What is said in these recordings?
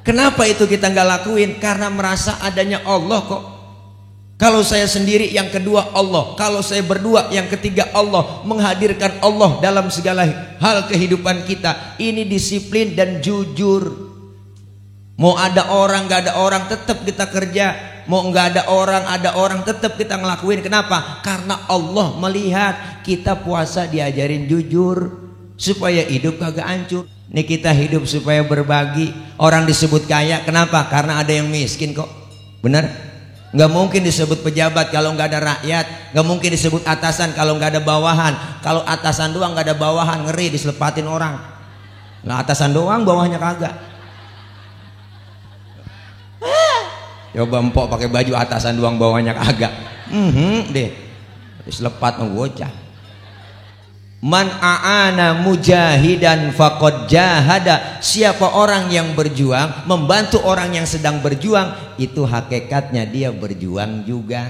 Kenapa itu kita nggak lakuin? Karena merasa adanya Allah kok. Kalau saya sendiri, yang kedua Allah. Kalau saya berdua, yang ketiga Allah. Menghadirkan Allah dalam segala hal kehidupan kita. Ini disiplin dan jujur. Mau ada orang nggak ada orang, tetap kita kerja. Mau nggak ada orang tetap kita ngelakuin. Kenapa? Karena Allah melihat kita puasa diajarin jujur supaya hidup kagak hancur. Nih kita hidup supaya berbagi. Orang disebut kaya, kenapa? Karena ada yang miskin kok. Benar? Nggak mungkin disebut pejabat kalau nggak ada rakyat. Nggak mungkin disebut atasan kalau nggak ada bawahan. Kalau atasan doang nggak ada bawahan, ngeri diselepatin orang. Nah atasan doang, bawahnya kagak. Coba empok pakai baju atasan doang, bawahnya kagak. Deh diselepat ngocah. Man a'ana mujahidan faqad jahada. Siapa orang yang berjuang, membantu orang yang sedang berjuang, itu hakikatnya dia berjuang juga.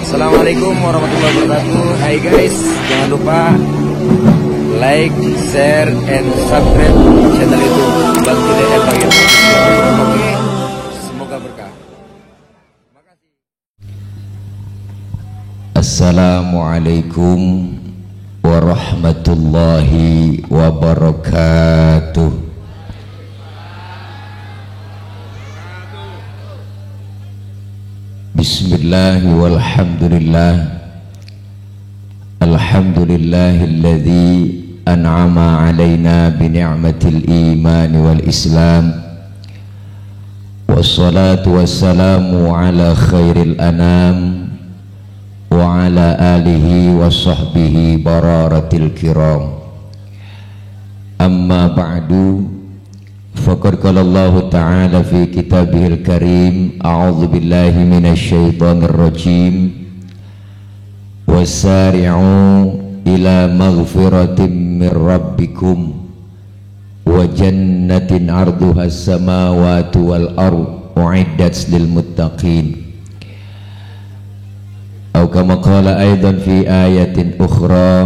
Assalamualaikum warahmatullahi wabarakatuh. Hai guys, jangan lupa like, share, and subscribe channel YouTube Bantu DM Bagian. Oke, semoga berkah. Makasih. Assalamualaikum warahmatullahi wabarakatuh. Bismillahi walhamdulillah. Alhamdulillahilladzi an'ama alaina bi ni'matil iman wal islam. Wassalatu wassalamu ala khairil anam wa ala alihi wa sahbihi bararatil kiram. Amma ba'du, faqad qala Allah ta'ala fi kitabihil karim, a'udzu billahi minasy syaithanir rajim, wasari'u ila maghfiratin min rabbikum wa jannatin 'arduha as-samawati wal ardh u'iddat lil muttaqin. Atau kama qala aidan fi ayatin ukhra,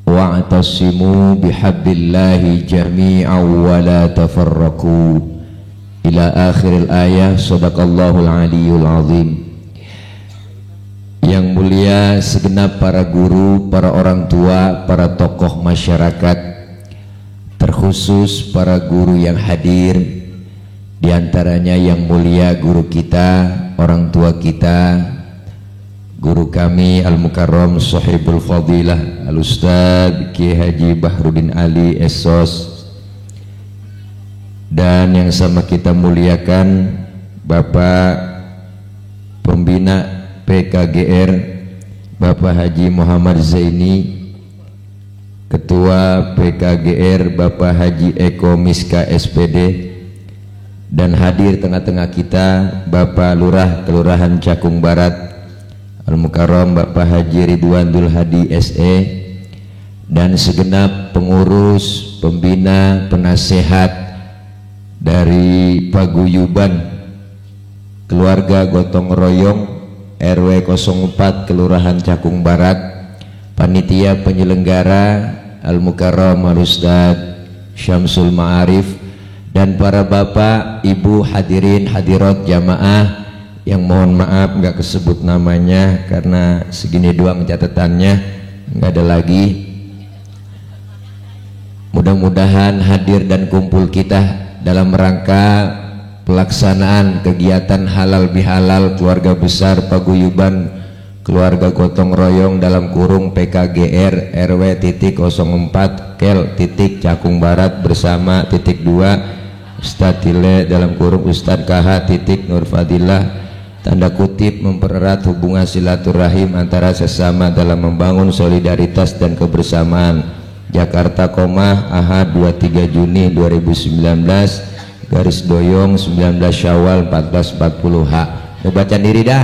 wa'tasimu bihablillahi jami'an wa la tafarraqu, ila akhiril ayah. Sadaqallahul aliyul azim. Yang mulia segenap para guru, para orang tua, para tokoh masyarakat, terkhusus para guru yang hadir, diantaranya yang mulia guru kita, orang tua kita, guru kami Al-Mukarram Sahibul Fadilah Al-Ustadz Kiai Haji Bahrudin Ali Esos, dan yang sama kita muliakan Bapak Pembina PKGR Bapak Haji Muhammad Zaini, Ketua PKGR Bapak Haji Eko Miska SPD, dan hadir tengah-tengah kita Bapak Lurah Kelurahan Cakung Barat Al-Mukarram Bapak Haji Ridwan Dul Hadi SE, dan segenap pengurus, pembina, penasehat dari paguyuban keluarga gotong royong RW 04 Kelurahan Cakung Barat, panitia penyelenggara Al-Mukarram Al-Ustadz Syamsul Ma'arif, dan para bapak, ibu, hadirin, hadirat jamaah yang mohon maaf nggak kesebut namanya karena segini doang catatannya, nggak ada lagi. Mudah-mudahan hadir dan kumpul kita dalam rangka pelaksanaan kegiatan halal bihalal keluarga besar paguyuban keluarga gotong royong dalam kurung PKGR RW 04 Kel Cakung Barat bersama 2 Ustadz Tile dalam kurung Ustadz KH Nur Fadilah, tanda kutip mempererat hubungan silaturahim antara sesama dalam membangun solidaritas dan kebersamaan. Jakarta, Ahad 23 Juni 2019, garis doyong 19 Syawal 1440 H. Bacaan diri dah.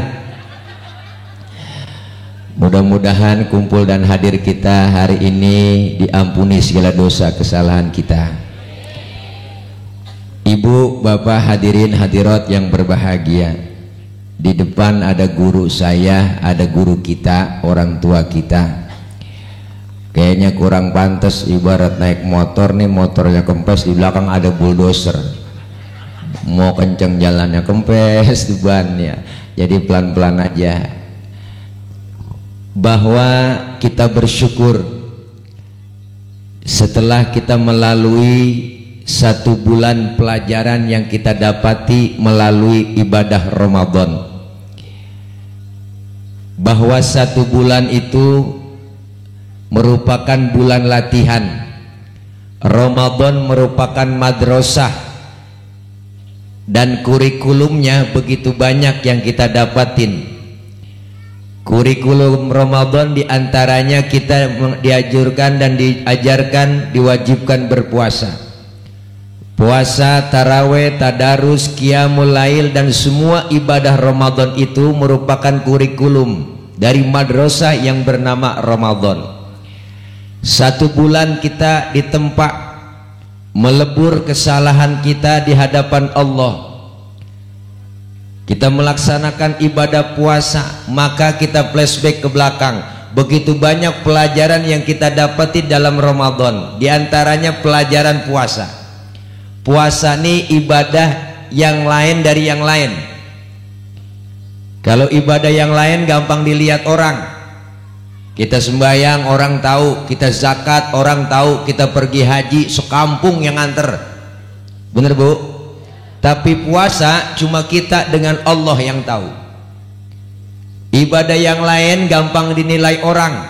Mudah-mudahan kumpul dan hadir kita hari ini diampuni segala dosa kesalahan kita. Ibu, bapak, hadirin hadirat yang berbahagia, di depan ada guru saya, ada guru kita, orang tua kita. kayaknya kurang pantas. Ibarat naik motor nih, motornya kempes, di belakang ada bulldozer, mau kenceng jalannya kempes di bannya. Jadi pelan-pelan aja. Bahwa kita bersyukur setelah kita melalui 1 bulan pelajaran yang kita dapati melalui ibadah Ramadan, bahwa 1 bulan itu merupakan bulan latihan. Ramadan merupakan madrasah dan kurikulumnya begitu banyak yang kita dapatin. Kurikulum Ramadan diantaranya kita dianjurkan dan diajarkan, diwajibkan berpuasa. Puasa, taraweh, tadarus, qiyamul lail, dan semua ibadah Ramadan itu merupakan kurikulum dari madrasah yang bernama Ramadan. 1 bulan kita ditempa melebur kesalahan kita di hadapan Allah. Kita melaksanakan ibadah puasa, maka kita flashback ke belakang. Begitu banyak pelajaran yang kita dapati dalam Ramadan. Di antaranya pelajaran puasa. Puasa ini ibadah yang lain dari yang lain. Kalau ibadah yang lain gampang dilihat orang. Kita sembahyang orang tahu, kita zakat orang tahu, kita pergi haji sekampung yang nganter. Bener Bu? Tapi puasa cuma kita dengan Allah yang tahu. Ibadah yang lain gampang dinilai orang.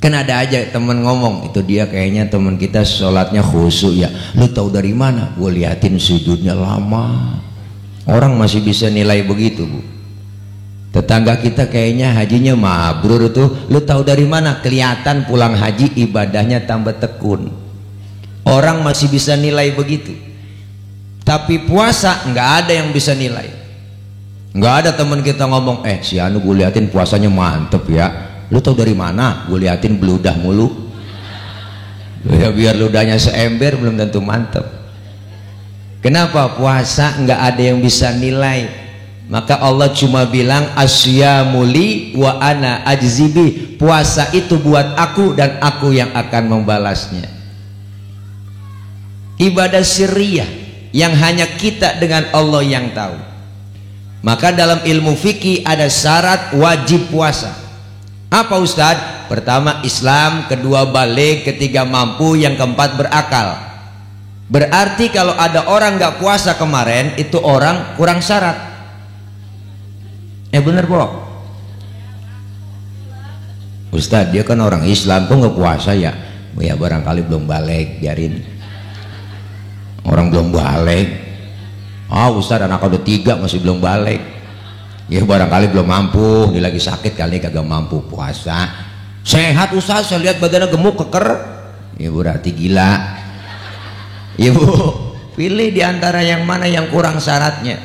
Kan ada aja temen ngomong, itu dia kayaknya temen kita sholatnya khusyuk ya. Lu tahu dari mana? Gue liatin sujudnya lama. Orang masih bisa nilai begitu Bu. Tetangga kita kayaknya hajinya mabrur tuh. Lu tahu dari mana? Kelihatan pulang haji ibadahnya tambah tekun. Orang masih bisa nilai begitu. Tapi puasa nggak ada yang bisa nilai. Nggak ada teman kita ngomong, si Anu gue liatin puasanya mantep ya. Lu tahu dari mana? Gue liatin beludah mulu. Ya biar ludahnya seember belum tentu mantep. Kenapa? Puasa nggak ada yang bisa nilai. Maka Allah cuma bilang asyamuli wa ana ajzibi. Puasa itu buat aku dan aku yang akan membalasnya. Ibadah sirriyah yang hanya kita dengan Allah yang tahu. Maka dalam ilmu fikih ada syarat wajib puasa. Apa Ustadz? Pertama Islam, kedua balik, ketiga mampu, yang keempat berakal. Berarti kalau ada orang nggak puasa kemarin, itu orang kurang syarat. Bener Po? Ustadz dia kan orang Islam kok nggak puasa ya? Ya barangkali belum balik, biarin. Orang belum balik. Ustaz anak udah 3 masih belum balik. Ya barangkali belum mampu. Dia lagi sakit kali kagak mampu puasa. Sehat Ustaz, saya lihat badannya gemuk keker. Ya berarti gila. Ya Bu, pilih diantara yang mana yang kurang syaratnya.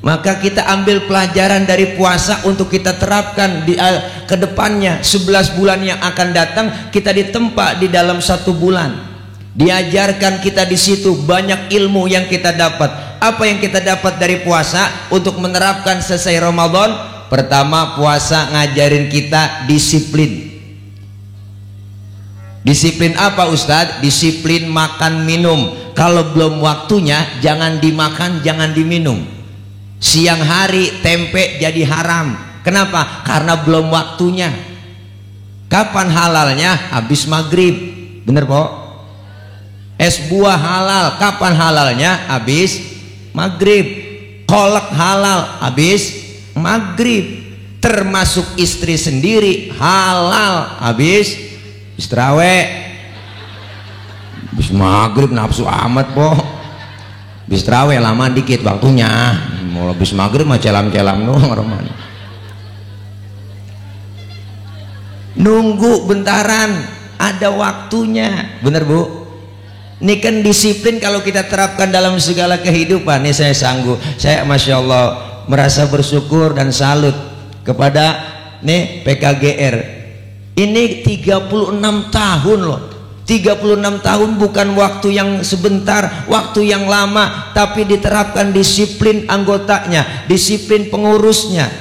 Maka kita ambil pelajaran dari puasa untuk kita terapkan di ke depannya. 11 bulan yang akan datang kita ditempa di dalam 1 bulan. Diajarkan kita di situ banyak ilmu yang kita dapat. Apa yang kita dapat dari puasa untuk menerapkan selesai Ramadan? Pertama, puasa ngajarin kita disiplin. Disiplin apa Ustadz? Disiplin makan minum. Kalau belum waktunya jangan dimakan, jangan diminum. Siang hari tempe jadi haram. Kenapa? Karena belum waktunya. Kapan halalnya? Habis maghrib. Bener Po? Es buah halal, kapan halalnya? Habis maghrib. Kolak halal, habis maghrib. Termasuk istri sendiri halal, habis tarawih. Habis maghrib nafsu amat Po. Habis tarawih lama dikit waktunya. Mau habis maghrib mah celam-celam doang. Nunggu bentaran, ada waktunya. Bener Bu? Ini kan disiplin kalau kita terapkan dalam segala kehidupan. Ini saya sanggup, saya Masya Allah merasa bersyukur dan salut kepada PKGR. Ini 36 tahun loh. 36 tahun bukan waktu yang sebentar, waktu yang lama. Tapi diterapkan disiplin anggotanya, disiplin pengurusnya.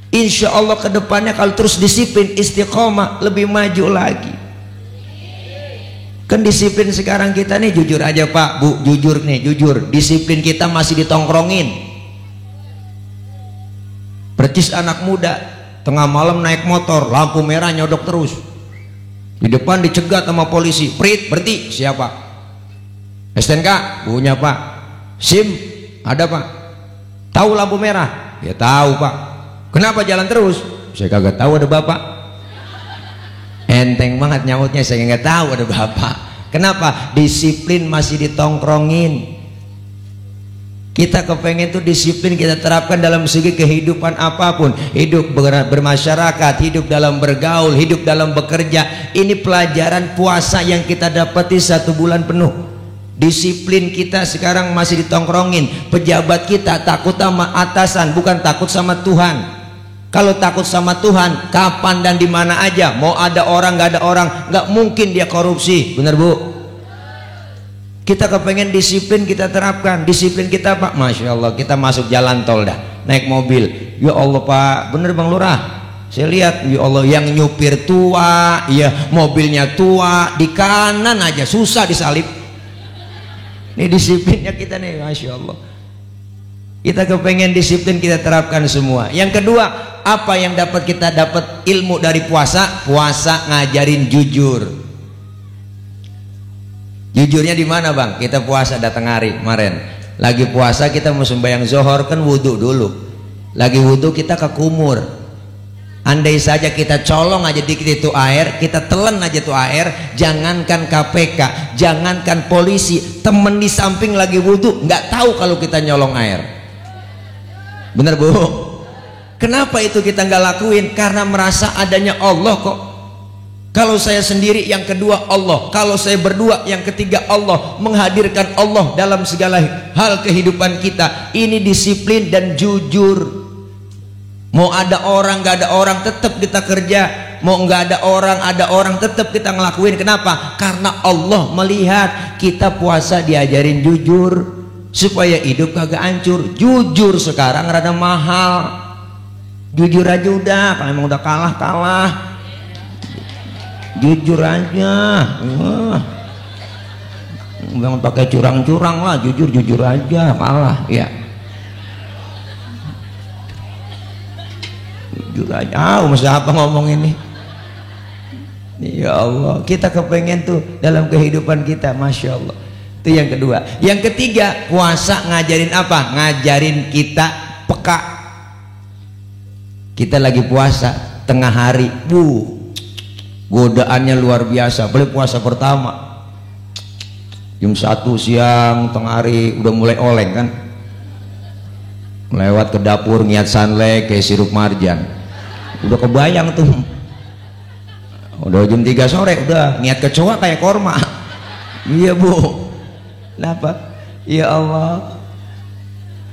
Insya Allah kedepannya kalau terus disiplin, istiqomah, lebih maju lagi. Kan disiplin sekarang kita nih, jujur aja Pak, Bu, jujur nih, jujur, disiplin kita masih ditongkrongin. Percis anak muda, tengah malam naik motor, lampu merah nyodok terus. Di depan dicegat sama polisi, prit, berhenti, siapa? STNK, punya Pak. SIM, ada Pak. Tahu lampu merah? Ya tahu Pak. Kenapa jalan terus? Saya kagak tahu, ada Bapak. Enteng banget nyautnya, saya nggak tahu ada Bapak. Kenapa? Disiplin masih ditongkrongin. Kita kepengen tuh disiplin kita terapkan dalam segi kehidupan apapun, hidup bermasyarakat, hidup dalam bergaul, hidup dalam bekerja. Ini pelajaran puasa yang kita dapati 1 bulan penuh. Disiplin kita sekarang masih ditongkrongin. Pejabat kita takut sama atasan, bukan takut sama Tuhan. Kalau takut sama Tuhan, kapan dan di mana aja, mau ada orang nggak ada orang, nggak mungkin dia korupsi. Bener Bu? Kita kepengen disiplin kita terapkan. Disiplin kita Pak, Masya Allah, kita masuk jalan tol dah, naik mobil, ya Allah Pak, bener Bang Lurah, saya lihat, ya Allah, yang nyupir tua, ya mobilnya tua, di kanan aja susah disalip. Ini disiplinnya kita nih, Masya Allah. Kita kepengen disiplin kita terapkan semua. Yang kedua, apa yang dapat kita dapat ilmu dari puasa? Puasa ngajarin jujur. Jujurnya di mana Bang? Kita puasa datang hari kemarin. Lagi puasa kita mau sembahyang zuhur kan wudhu dulu. Lagi wudhu kita ke kumur. Andai saja kita colong aja dikit itu air, kita telan aja tuh air, jangankan KPK, jangankan polisi, temen di samping lagi wudhu nggak tahu kalau kita nyolong air. Bener Bu? Kenapa itu kita nggak lakuin? Karena merasa adanya Allah kok. Kalau saya sendiri, yang kedua Allah. Kalau saya berdua, yang ketiga Allah. Menghadirkan Allah dalam segala hal kehidupan kita. Ini disiplin dan jujur. Mau ada orang nggak ada orang, tetap kita kerja. Mau nggak ada orang tetap kita ngelakuin. Kenapa? Karena Allah melihat kita puasa diajarin jujur, supaya hidup kagak hancur. Jujur sekarang rada mahal. Jujur aja udah, kalau emang udah kalah. Jujur aja. Jangan pakai curang-curang lah, jujur aja, kalah ya. Jujur aja. Mesti apa ngomong ini? Ya Allah, kita kepengen tuh dalam kehidupan kita, Masya Allah. Itu yang kedua. Yang ketiga, puasa ngajarin apa? Ngajarin kita peka. Kita lagi puasa tengah hari, godaannya luar biasa. Boleh puasa pertama jam 1 siang, tengah hari udah mulai oleng kan, lewat ke dapur niat sanle kayak sirup marjan, udah kebayang tuh. Udah jam 3 sore udah niat kecoa kayak korma. Iya Bu. Kenapa? Ya Allah,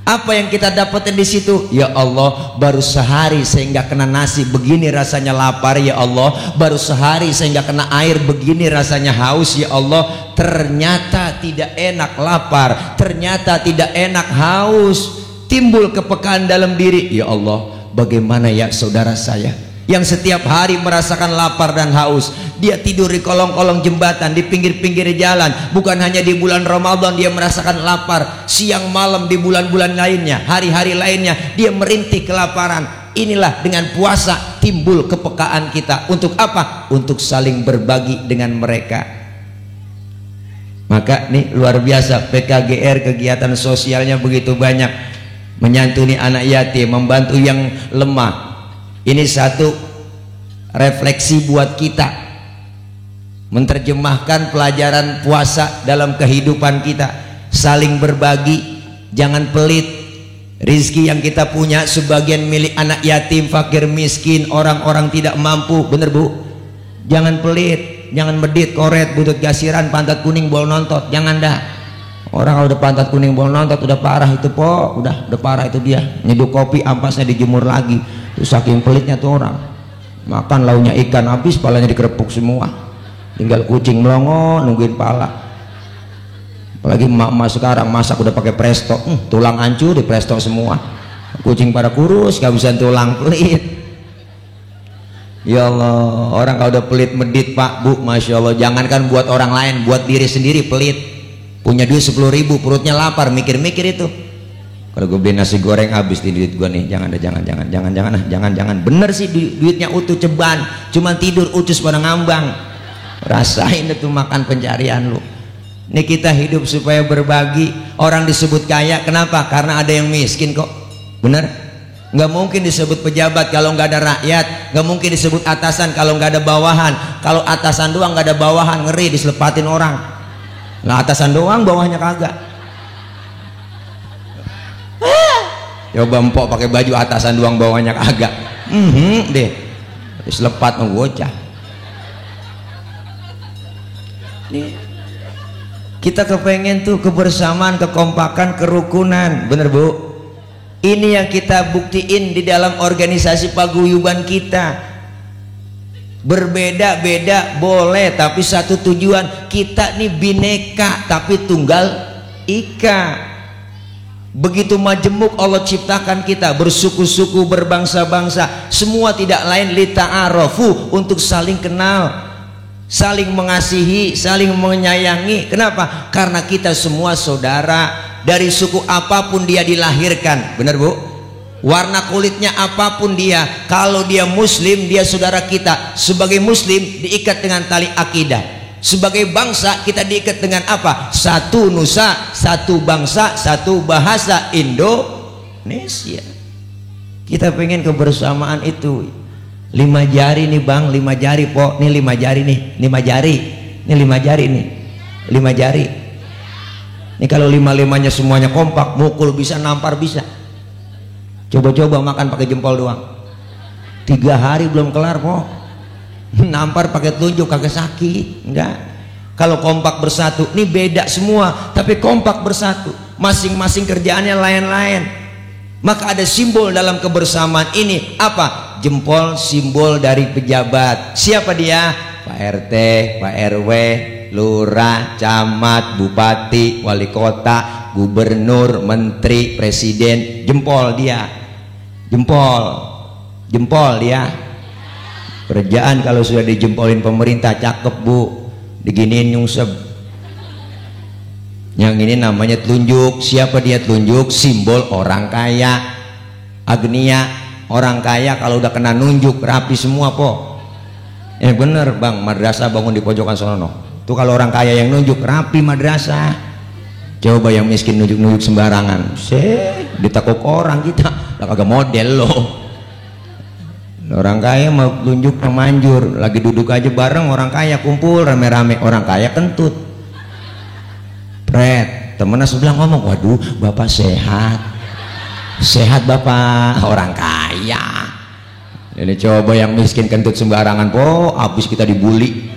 apa yang kita dapatin di situ? Ya Allah, baru sehari saya nggak kena nasi, begini rasanya lapar. Ya Allah, baru sehari saya nggak kena air, begini rasanya haus. Ya Allah, ternyata tidak enak lapar, ternyata tidak enak haus. Timbul kepekaan dalam diri. Ya Allah, bagaimana ya saudara saya yang setiap hari merasakan lapar dan haus, dia tidur di kolong-kolong jembatan, di pinggir-pinggir jalan. Bukan hanya di bulan Ramadan dia merasakan lapar, siang malam di bulan-bulan lainnya, hari-hari lainnya dia merintih kelaparan. Inilah dengan puasa timbul kepekaan kita. Untuk apa? Untuk saling berbagi dengan mereka. Maka nih luar biasa, PKGR kegiatan sosialnya begitu banyak, menyantuni anak yatim, membantu yang lemah. Ini satu refleksi buat kita, menerjemahkan pelajaran puasa dalam kehidupan kita. Saling berbagi, jangan pelit. Rizki yang kita punya sebagian milik anak yatim, fakir miskin, orang-orang tidak mampu. Bener Bu? Jangan pelit, jangan medit, koret, butut gasiran, pantat kuning, bol nontot. Jangan dah. Orang kalau udah pantat kuning, bol nontot udah parah itu Po, udah parah itu dia. Nyeduh kopi ampasnya dijemur lagi. Itu saking pelitnya tuh orang. Makan launya ikan habis, palanya dikerepuk semua. Tinggal kucing melongo nungguin pala. Apalagi emak-emak sekarang masak udah pakai presto, tulang hancur di presto semua. kucing pada kurus, gak bisa tulang, pelit. Ya Allah, orang kalau udah pelit medit Pak Bu, Masya Allah, jangankan buat orang lain, buat diri sendiri pelit. Punya duit 10.000, perutnya lapar, mikir-mikir itu. Kalau gue beli nasi goreng habis di duit gue nih, jangan, bener sih duitnya utuh ceban, cuman tidur ucus pada ngambang. Rasain itu makan pencarian lu. Ini kita hidup supaya berbagi. Orang disebut kaya, kenapa? Karena ada yang miskin kok. Bener? Nggak mungkin disebut pejabat kalau nggak ada rakyat. Nggak mungkin disebut atasan kalau nggak ada bawahan. Kalau atasan doang nggak ada bawahan, ngeri diselepatin orang. Nah atasan doang, bawahnya kagak. Coba empok pakai baju atasan doang, bawahnya kagak. Deh, diselepat menggocah. Nih, kita kepengen tuh kebersamaan, kekompakan, kerukunan, bener Bu? Ini yang kita buktiin di dalam organisasi paguyuban kita. Berbeda-beda boleh, tapi satu tujuan. Kita nih bineka tapi tunggal ika. Begitu majemuk Allah ciptakan kita, bersuku-suku, berbangsa-bangsa, semua tidak lain lita'arofu, untuk saling kenal, saling mengasihi, saling menyayangi. Kenapa? Karena kita semua saudara. Dari suku apapun dia dilahirkan, benar Bu? Warna kulitnya apapun dia, kalau dia muslim, dia saudara kita. Sebagai muslim diikat dengan tali akidah. Sebagai bangsa kita diikat dengan apa? Satu nusa, satu bangsa, satu bahasa, Indonesia. Kita pengen kebersamaan itu. 5 jari nih Bang, 5 jari Po, nih 5 jari nih, 5 jari, nih 5 jari nih, 5 jari. Ini kalau 5-5-nya semuanya kompak, mukul bisa, nampar bisa. Coba-coba makan pakai jempol doang. 3 hari belum kelar Po. Nampar pakai telunjuk kagak sakit, enggak. Kalau kompak bersatu, ini beda semua, tapi kompak bersatu. Masing-masing kerjaannya lain-lain. Maka ada simbol dalam kebersamaan ini. Apa? Jempol, simbol dari pejabat. Siapa dia? Pak RT, Pak RW, lurah, camat, bupati, wali kota, gubernur, menteri, presiden. Jempol dia, jempol dia. Kerjaan kalau sudah dijempolin pemerintah, cakep Bu, diginiin nyungsep. Yang ini namanya telunjuk. Siapa dia telunjuk? Simbol orang kaya, agnia. Orang kaya kalau udah kena nunjuk rapi semua Po. Bener Bang, madrasah bangun di pojokan sono. Tuh kalau orang kaya yang nunjuk rapi madrasah. Coba yang miskin nunjuk-nunjuk sembarangan, ditekuk orang kita, lah kagak model loh. Orang kaya mau tunjuk pemanjur, lagi duduk aja bareng orang kaya, kumpul rame-rame, orang kaya kentut. Pret, temennya sebelah ngomong, waduh Bapak sehat. Sehat Bapak, orang kaya. Ini coba yang miskin kentut sembarangan Po, habis kita dibully.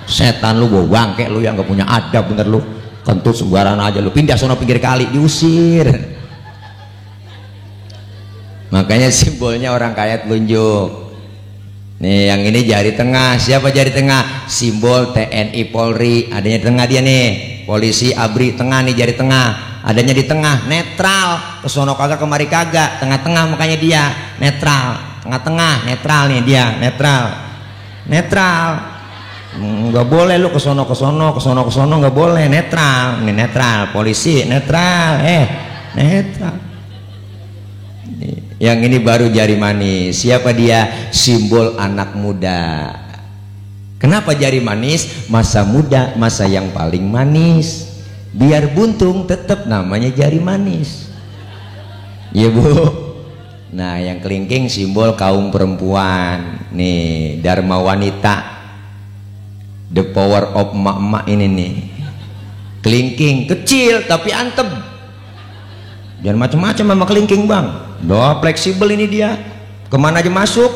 Setan lu, bawa bangke lu yang gak punya adab, bener lu. Kentut sembarangan aja lu, pindah sono pinggir kali, diusir. Makanya simbolnya orang kaya telunjuk. Nih yang ini jari tengah. Siapa jari tengah? Simbol TNI Polri. Adanya di tengah dia nih. Polisi ABRI tengah nih, jari tengah. Adanya di tengah, netral. Kesono kagak kemari kagak. Tengah-tengah makanya dia netral. Tengah-tengah netral nih dia, netral. Netral. Nggak boleh lu kesono nggak boleh, netral. Ini netral, polisi netral. Netral. Yang ini baru jari manis. Siapa dia? Simbol anak muda. Kenapa jari manis? Masa muda, masa yang paling manis. Biar buntung tetap namanya jari manis. Iya Bu. Nah yang kelingking simbol kaum perempuan. Nih Dharma Wanita, the power of emak-emak ini nih. Kelingking kecil tapi antem. Jangan macam-macam sama kelingking Bang. Doa fleksibel ini dia, kemana aja masuk.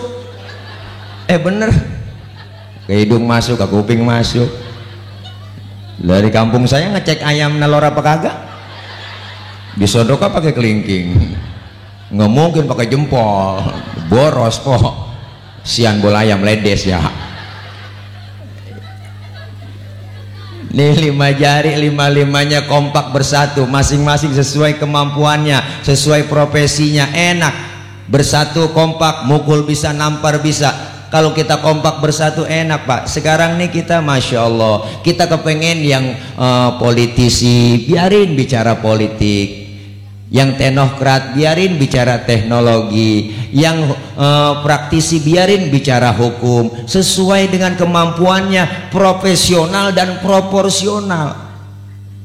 Bener, ke hidung masuk, ke kuping masuk. Dari kampung saya ngecek ayam nelor apa kagak, disodoka pakai kelingking. Nggak mungkin pakai jempol, boros kok. Sian bola ayam ledes ya. Nih 5 jari, 5-5-nya kompak bersatu, masing-masing sesuai kemampuannya, sesuai profesinya, enak. Bersatu kompak, mukul bisa, nampar bisa. Kalau kita kompak bersatu enak Pak. Sekarang nih kita Masya Allah, kita kepengen yang politisi, biarin bicara politik. Yang teknokrat biarin bicara teknologi, yang praktisi biarin bicara hukum, sesuai dengan kemampuannya, profesional dan proporsional.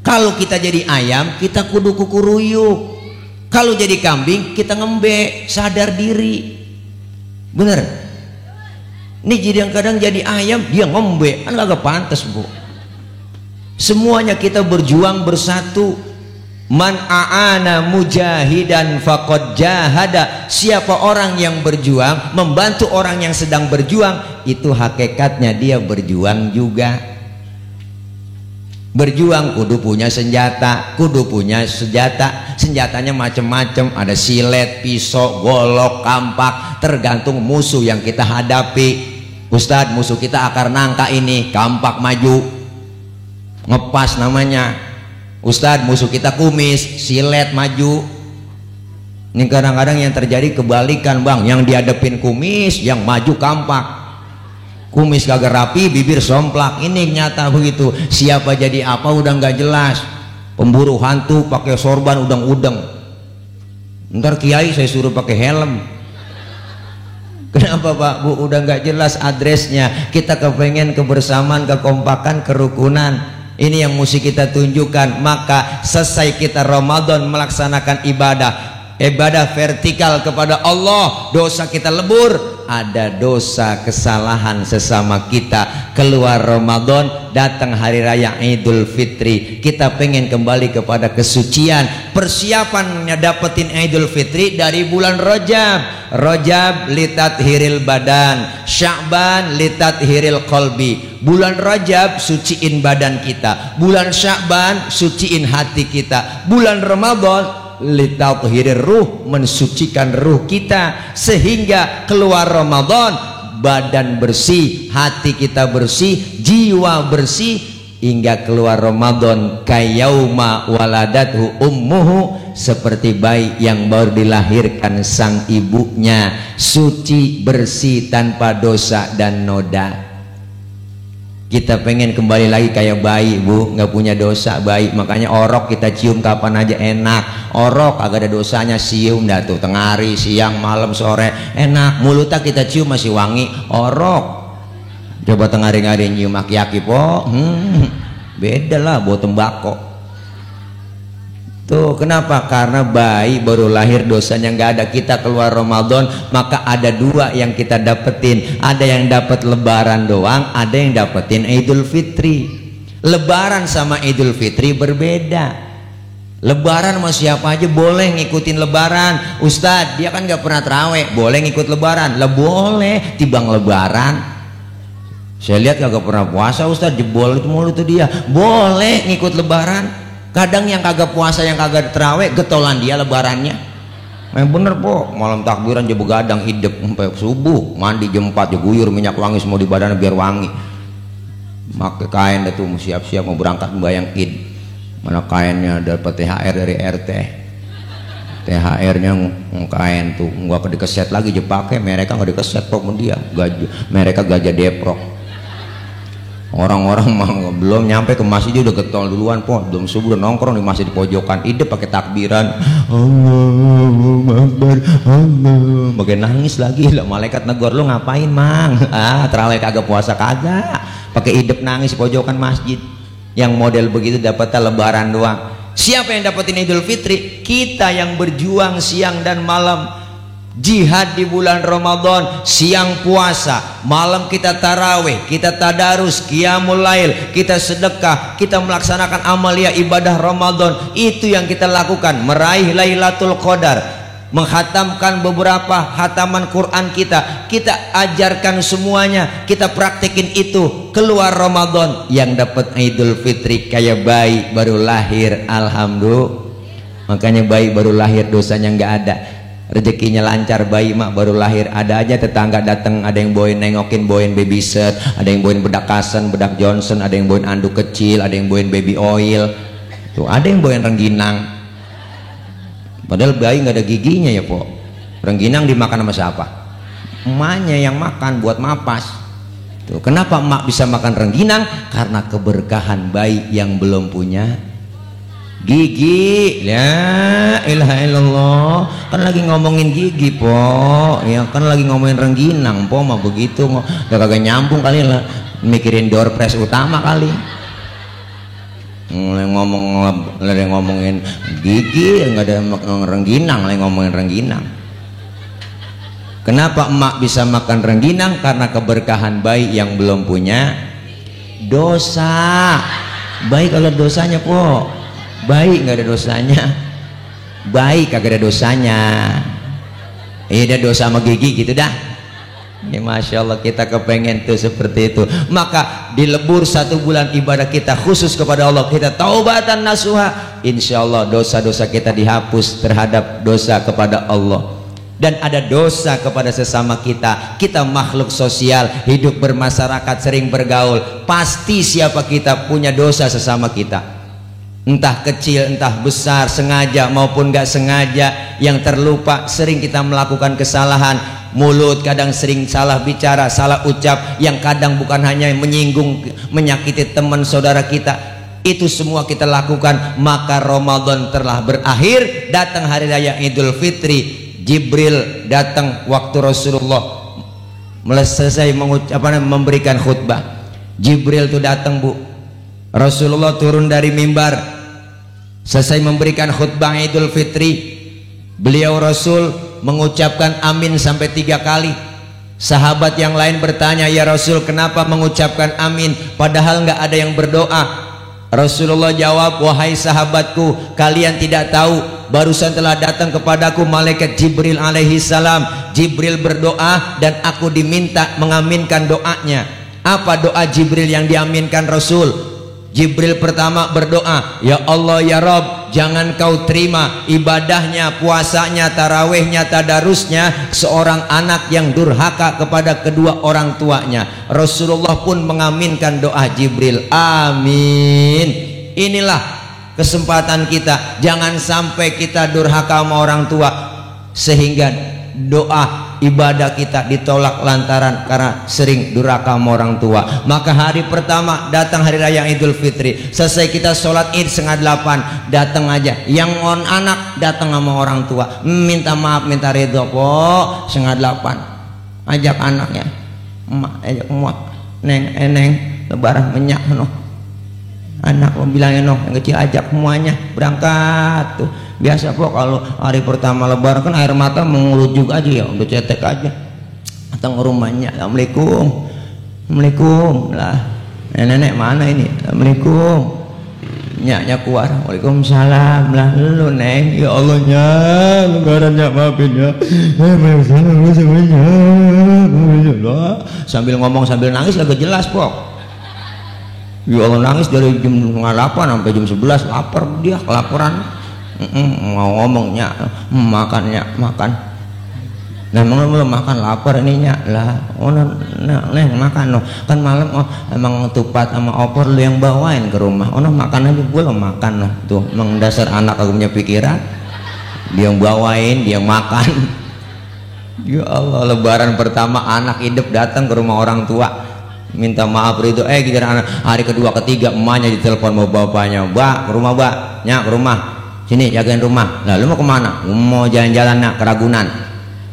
Kalau kita jadi ayam, kita kudu kukuruyuk. Kalau jadi kambing, kita ngembe, sadar diri. Bener? Ini jadi yang kadang jadi ayam, dia ngembe, kan agak pantas Bu. Semuanya kita berjuang bersatu. Man a'ana mujahidan faqad jahada. Siapa orang yang berjuang membantu orang yang sedang berjuang, itu hakikatnya dia berjuang juga. Berjuang kudu punya senjata, kudu punya senjata. Senjatanya macam-macam, ada silet, pisau, golok, kampak, tergantung musuh yang kita hadapi. Ustadz, musuh kita akar nangka ini, kampak maju, ngepas namanya. Ustadz, musuh kita kumis, silet maju. Ini kadang-kadang yang terjadi kebalikan Bang, yang dihadapin kumis, yang maju kampak. Kumis kagak rapi, bibir somplak. Ini nyata begitu. Siapa jadi apa udah nggak jelas. Pemburu hantu pakai sorban udang-udang. Ntar kiai saya suruh pakai helm. Kenapa Pak Bu? Udah nggak jelas adresnya. Kita kepengen kebersamaan, kekompakan, kerukunan. Ini yang mesti kita tunjukkan. Maka selesai kita Ramadan melaksanakan ibadah vertikal kepada Allah, dosa kita lebur. Ada dosa kesalahan sesama kita. Keluar Ramadan, datang hari raya Idul Fitri, kita pengen kembali kepada kesucian. Persiapannya dapetin Idul Fitri dari bulan Rajab. Rajab litathiril badan, Sya'ban litathiril qalbi. Bulan Rajab suciin badan kita, bulan Sya'ban suciin hati kita, bulan Ramadan litathhirir ruh, mensucikan ruh kita. Sehingga keluar Ramadan badan bersih, hati kita bersih, jiwa bersih. Hingga keluar Ramadan kayauma waladathu ummuhu, seperti bayi yang baru dilahirkan sang ibunya, suci, bersih, tanpa dosa dan noda. Kita pengen kembali lagi kayak bayi Bu, nggak punya dosa bayi. Makanya orok kita cium kapan aja enak. Orok agak ada dosanya, cium dah tuh tengah hari, siang, malam, sore enak. Mulutnya kita cium masih wangi. Orok coba tengah hari nyium aki-aki po, beda lah bau tembakau. Tuh kenapa? Karena bayi baru lahir dosanya nggak ada. Kita keluar Ramadan, maka ada dua yang kita dapetin. Ada yang dapat lebaran doang, ada yang dapetin Idul Fitri. Lebaran sama Idul Fitri berbeda. Lebaran sama siapa aja boleh ngikutin lebaran. Ustadz, dia kan nggak pernah terawih, boleh ngikut lebaran? Lah boleh, tibang lebaran. Saya lihat kagak pernah puasa Ustadz, jebol itu mulu tuh dia. Boleh ngikut lebaran. Kadang yang kagak puasa, yang kagak terawih, getolan dia lebarannya. Bener po, malam takbiran dia begadang hidup sampai subuh, mandi jam 4 dia guyur minyak wangi semua di badannya biar wangi. Pakai kain dah tuh siap-siap mau berangkat membayang Id. Mana kainnya dapat THR dari RT. THR-nya kain tuh nggak dikeset lagi dia pakai, mereka nggak dikeset kok dia. Mereka gajah Deprok. Orang-orang belum nyampe ke masjid udah getol duluan po, belum subuh udah nongkrong di masjid di pojokan, ide pakai takbiran Allahu Akbar, Allah, bagian nangis lagi lah. Malaikat negor, lu ngapain mang? Terawih kagak, puasa kagak, pakai hidup nangis di pojokan masjid. Yang model begitu dapatnya lebaran doang. Siapa yang dapetin Idul Fitri? Kita yang berjuang siang dan malam. Jihad di bulan Ramadan, siang puasa, malam kita tarawih, kita tadarus, qiyamul lail, kita sedekah, kita melaksanakan amalia ibadah Ramadan. Itu yang kita lakukan, meraih Lailatul Qadar, menghatamkan beberapa hataman Quran kita ajarkan semuanya, kita praktekin itu. Keluar Ramadan, yang dapat Idul Fitri kayak bayi baru lahir, alhamdulillah. Makanya bayi baru lahir dosanya nggak ada. rezekinya lancar, bayi mak baru lahir, ada aja tetangga datang, ada yang bawain nengokin, bawain baby set, ada yang bawain bedak Kasen, bedak Johnson, ada yang bawain anduk kecil, ada yang bawain baby oil, tuh ada yang bawain rengginang, padahal bayi nggak ada giginya ya po. Rengginang dimakan sama siapa? Emaknya yang makan buat mapas. Tuh, kenapa emak bisa makan rengginang? Karena keberkahan bayi yang belum punya gigi. La ilaha illallah, kan lagi ngomongin gigi po, ya kan lagi ngomongin rengginang po, mah begitu udah kagak nyambung kali lah, mikirin door prize utama kali. Lagi ngomongin gigi, nggak ada rengginang, lagi ngomongin rengginang. Kenapa emak bisa makan rengginang? Karena keberkahan bayi yang belum punya dosa. Bayi kalau dosanya po, bayi nggak ada dosanya, bayi kagak ada dosanya. Iya, ada dosa sama gigi gitu dah. Ya, Masya Allah, kita kepengen tuh seperti itu. Maka dilebur 1 bulan ibadah kita khusus kepada Allah, kita taubatan nasuha, insya Allah dosa-dosa kita dihapus terhadap dosa kepada Allah. Dan ada dosa kepada sesama kita. Kita makhluk sosial, hidup bermasyarakat, sering bergaul. Pasti siapa kita punya dosa sesama kita, entah kecil entah besar, sengaja maupun gak sengaja. Yang terlupa, sering kita melakukan kesalahan mulut, kadang sering salah bicara, salah ucap, yang kadang bukan hanya menyinggung, menyakiti teman saudara kita. Itu semua kita lakukan. Maka Ramadan telah berakhir, datang hari raya Idul Fitri. Jibril datang waktu Rasulullah selesai memberikan khutbah. Jibril itu datang bu, Rasulullah turun dari mimbar, selesai memberikan khutbah Idul Fitri, beliau Rasul mengucapkan amin sampai 3 kali. Sahabat yang lain bertanya, ya Rasul, kenapa mengucapkan amin padahal nggak ada yang berdoa? Rasulullah jawab, wahai sahabatku, kalian tidak tahu, barusan telah datang kepadaku malaikat Jibril alaihi salam. Jibril berdoa dan aku diminta mengaminkan doanya. Apa doa Jibril yang diaminkan Rasul? Jibril pertama berdoa, ya Allah ya Rabb, jangan kau terima ibadahnya, puasanya, tarawihnya, tadarusnya seorang anak yang durhaka kepada kedua orang tuanya. Rasulullah pun mengaminkan doa Jibril, amin. Inilah kesempatan kita, jangan sampai kita durhaka sama orang tua sehingga doa ibadah kita ditolak lantaran karena sering durhaka sama orang tua. Maka hari pertama datang hari raya Idul Fitri, selesai kita sholat id 7:30, datang aja. Yang on anak datang sama orang tua, minta maaf, minta ridho po. 7:30 ajak anaknya, emak, ajak emak, neng lebaran menyak no. Anak bilangin no, yang kecil ajak semuanya berangkat tuh. Biasa po kalau hari pertama lebaran kan air mata mengelujuk aja ya, udah cetek aja. Datang ke rumahnya, assalamualaikum, assalamualaikum lah. Nenek mana ini? Assalamualaikum. Nyaknya keluar, waalaikumsalam lah. Lu neng, ya Allahnya, lebaran ya maafin ya. Sambil ngomong sambil nangis agak jelas po. Ya Allah, nangis dari jam 8 sampai jam 11, lapar dia, kelaparan. Mau ngomongnya makannya makan. Nah, belum makan, lapar ininya lah. Oh, neng makan no. Kan malam emang tupat sama opor lu yang bawain ke rumah. Oh, makan aja, belum makan no. Tuh, emang dasar anak aku punya pikiran. Dia yang bawain, dia makan. Ya Allah, lebaran pertama anak hidup datang ke rumah orang tua. Minta maaf itu, giliran anak hari kedua ketiga emaknya ditelepon mau bapaknya, "Mbak, ke rumah, Mbak." "Nyak, ke rumah." "Sini jagain rumah." "Lah lu mau kemana?" "Mau jalan-jalan nak ke Ragunan."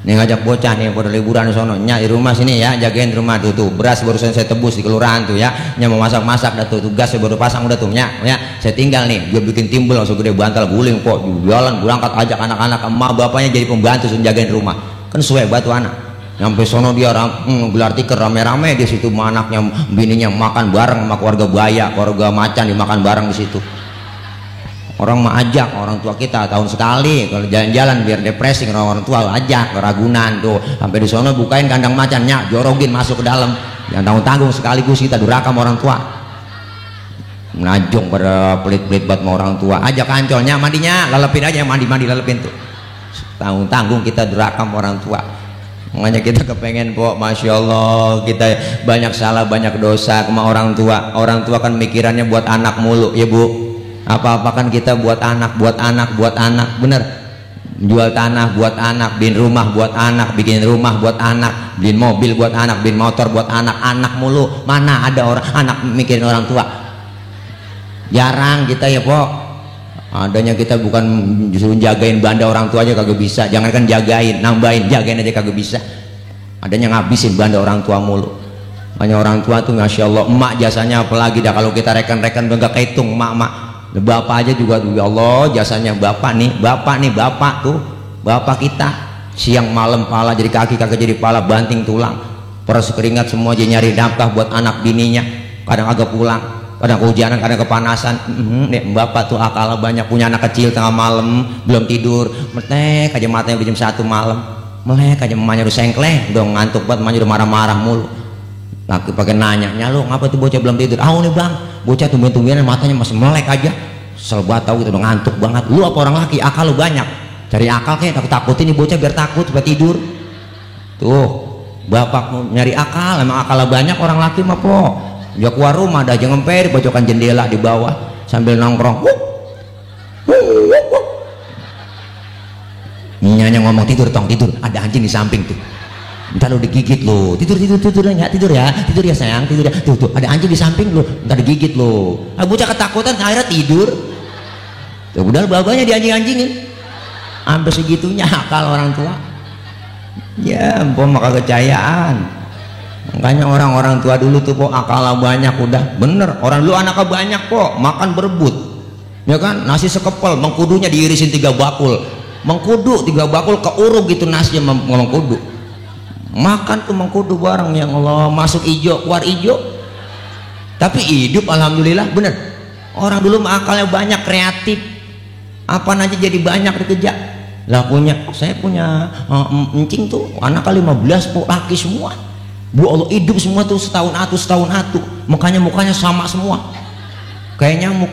Nih ngajak bocah nih pada liburan di sono. "Nyak, di rumah sini ya, jagain rumah tuh beras barusan saya tebus di kelurahan tuh ya. Nyak mau masak-masak dah tuh, gas saya baru pasang udah tuh, Nyak. Ya, saya tinggal nih, gue bikin timbul langsung gede bantal guling kok. Jualan berangkat ajak anak-anak, emak bapaknya jadi pembantu suruh jagain rumah. Kan suwe batu anak. Nyampe sono dia gelar tikar rame-rame di situ, anaknya bininya makan bareng sama keluarga buaya, keluarga macan dimakan bareng di situ. Orang mah ajak orang tua kita tahun sekali kalau jalan-jalan biar depresi, orang tua ajak ke Ragunan tuh, sampai di sono bukain kandang macannya, jorogin masuk ke dalam, yang tanggung-tanggung sekaligus kita durhaka sama orang tua, ngajong pada pelit-pelit buat sama orang tua. Ajak ancolnya mandinya, lelepin aja, mandi lelepin tuh. tanggung kita durhaka sama orang tua. Makanya kita kepengen po, masya Allah, kita banyak salah banyak dosa sama orang tua. Orang tua kan mikirannya buat anak mulu ya bu, apa-apa kan kita buat anak, bener. Jual tanah buat anak, bikin rumah buat anak, bikin rumah buat anak, bikin mobil buat anak, bikin motor buat anak mulu. Mana ada orang anak mikirin orang tua? Jarang kita ya po. Adanya kita bukan justru jagain banda orang tua aja kagak bisa, jangankan jagain, nambahin, jagain aja kagak bisa. Adanya ngabisin banda orang tua mulu. Makanya orang tua tuh masya Allah, emak jasanya apalagi dah kalau kita rekan-rekan udah gak kehitung emak. Bapak aja juga tuh ya Allah jasanya bapak tuh, bapak kita siang malam pala jadi kaki kagak jadi pala, banting tulang, peras keringat semua aja nyari nafkah buat anak bininya, kadang agak pulang. Kadang kehujanan, kadang kepanasan. Nih bapak tuh akal banyak, punya anak kecil tengah malam belum tidur, melek aja matanya jam 1 malam, melek aja mamanya udah sengkleng, udah ngantuk banget, mamanya udah marah-marah mulu. Laki pakai nanya, lu ngapa tuh bocah belum tidur? Nih bang, bocah tumben-tumbenan matanya masih melek aja, kesel banget tau gitu, udah ngantuk banget. Lu apa orang laki akal lu banyak, cari akal kayak takut-takutin nih bocah biar takut supaya tidur. Tuh bapak nyari akal, emang akal banyak orang laki mah po. Dia keluar rumah ada aja ngemperi pojokan jendela di bawah sambil nongkrong. Nyanya ngomong tidur ada anjing di samping tuh. Ntar lu digigit lo, tidur ya sayang, tidur ya. Tuh ada anjing di samping lo, ntar digigit lo. Bocah ketakutan akhirnya tidur. Tuh udah babanya dianjing-anjingin. Sampai segitunya akal orang tua. Ya ampun maka kecayaan. Makanya orang-orang tua dulu tuh po akal banyak, udah bener. Orang dulu anaknya banyak po, makan berebut ya kan, nasi sekepel, mengkudunya diirisin 3 bakul, mengkudu 3 bakul keuruk gitu nasinya mengkudu, makan tuh mengkudu bareng. Yang Allah, masuk ijo keluar ijo, tapi hidup alhamdulillah bener. Orang dulu akalnya banyak, kreatif, apa aja jadi banyak dikejar lah. Saya punya encing tuh anak 15 po, laki semua bu Allah, hidup semua tuh setahun atu, mukanya sama semua kayak nyamuk,